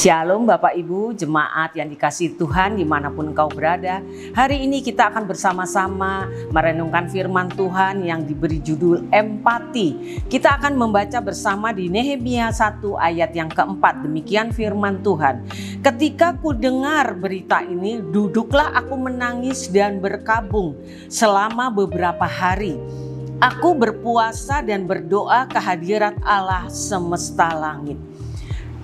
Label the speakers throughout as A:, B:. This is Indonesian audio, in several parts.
A: Shalom Bapak Ibu, jemaat yang dikasihi Tuhan dimanapun engkau berada. Hari ini kita akan bersama-sama merenungkan firman Tuhan yang diberi judul empati. Kita akan membaca bersama di Nehemia 1 ayat yang keempat. Demikian firman Tuhan. Ketika ku dengar berita ini, duduklah aku menangis dan berkabung selama beberapa hari. Aku berpuasa dan berdoa ke hadirat Allah semesta langit.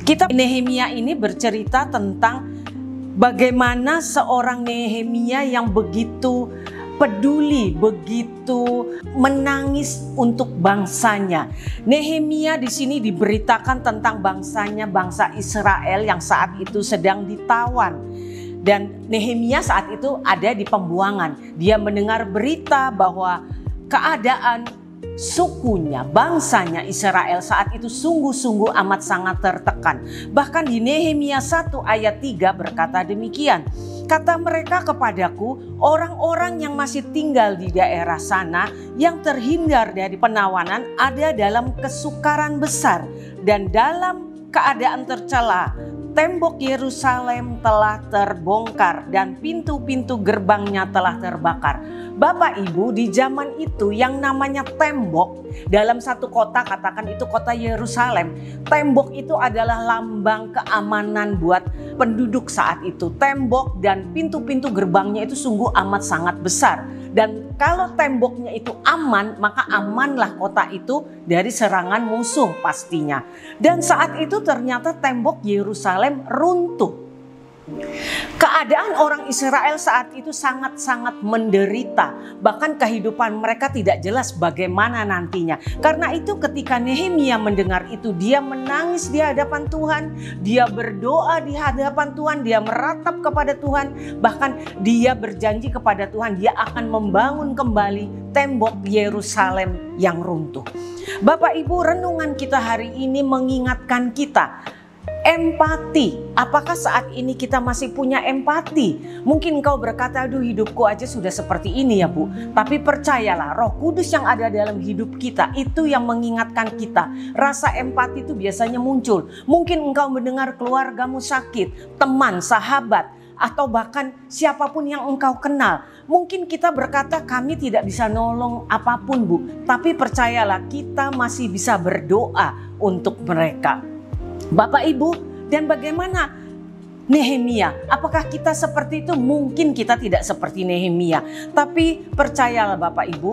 A: Kitab Nehemia ini bercerita tentang bagaimana seorang Nehemia yang begitu peduli, begitu menangis untuk bangsanya. Nehemia di sini diberitakan tentang bangsanya, bangsa Israel yang saat itu sedang ditawan. Dan Nehemia saat itu ada di pembuangan. Dia mendengar berita bahwa keadaan sukunya, bangsanya Israel saat itu sungguh-sungguh amat sangat tertekan. Bahkan di Nehemia 1 ayat 3 berkata demikian. Kata mereka kepadaku, orang-orang yang masih tinggal di daerah sana yang terhindar dari penawanan ada dalam kesukaran besar dan dalam keadaan tercela. Tembok Yerusalem telah terbongkar dan pintu-pintu gerbangnya telah terbakar. Bapak Ibu, di zaman itu yang namanya tembok dalam satu kota, katakan itu kota Yerusalem. Tembok itu adalah lambang keamanan buat penduduk saat itu. Tembok dan pintu-pintu gerbangnya itu sungguh amat sangat besar. Dan kalau temboknya itu aman, maka amanlah kota itu dari serangan musuh pastinya. Dan saat itu ternyata tembok Yerusalem runtuh. Keadaan orang Israel saat itu sangat-sangat menderita. Bahkan kehidupan mereka tidak jelas bagaimana nantinya. Karena itu ketika Nehemia mendengar itu, dia menangis di hadapan Tuhan. Dia berdoa di hadapan Tuhan. Dia meratap kepada Tuhan. Bahkan dia berjanji kepada Tuhan, dia akan membangun kembali tembok Yerusalem yang runtuh. Bapak Ibu, renungan kita hari ini mengingatkan kita empati. Apakah saat ini kita masih punya empati? Mungkin kau berkata, aduh hidupku aja sudah seperti ini ya Bu. Tapi percayalah, Roh Kudus yang ada dalam hidup kita itu yang mengingatkan kita. Rasa empati itu biasanya muncul. Mungkin engkau mendengar keluargamu sakit, teman, sahabat, atau bahkan siapapun yang engkau kenal. Mungkin kita berkata kami tidak bisa nolong apapun Bu. Tapi percayalah, kita masih bisa berdoa untuk mereka. Bapak Ibu, dan bagaimana Nehemia? Apakah kita seperti itu? Mungkin kita tidak seperti Nehemia. Tapi percayalah Bapak Ibu,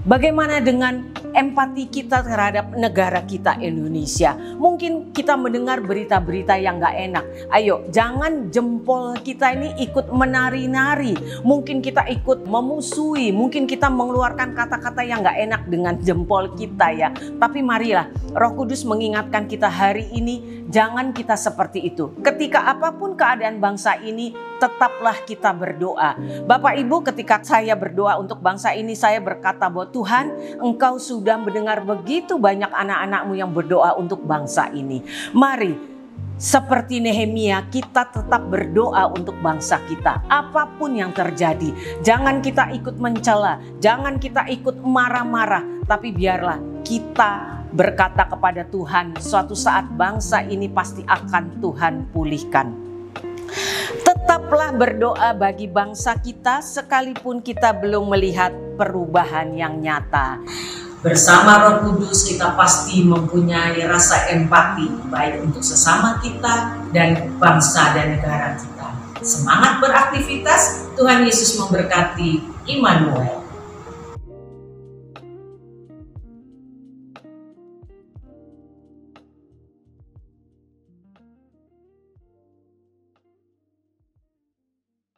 A: bagaimana dengan empati kita terhadap negara kita Indonesia? Mungkin kita mendengar berita-berita yang gak enak. Ayo, jangan jempol kita ini ikut menari-nari. Mungkin kita ikut memusuhi. Mungkin kita mengeluarkan kata-kata yang gak enak dengan jempol kita ya. Tapi marilah, Roh Kudus mengingatkan kita hari ini, jangan kita seperti itu. Ketika apapun keadaan bangsa ini, tetaplah kita berdoa. Bapak Ibu, ketika saya berdoa untuk bangsa ini, saya berkata bahwa Tuhan, Engkau sudah mendengar begitu banyak anak-anakmu yang berdoa untuk bangsa ini. Mari, seperti Nehemia, kita tetap berdoa untuk bangsa kita. Apapun yang terjadi, jangan kita ikut mencela, jangan kita ikut marah-marah. Tapi biarlah kita berkata kepada Tuhan, suatu saat bangsa ini pasti akan Tuhan pulihkan. Tetaplah berdoa bagi bangsa kita sekalipun kita belum melihat perubahan yang nyata. Bersama Roh Kudus kita pasti mempunyai rasa empati baik untuk sesama kita dan bangsa dan negara kita. Semangat beraktivitas, Tuhan Yesus memberkati. Immanuel.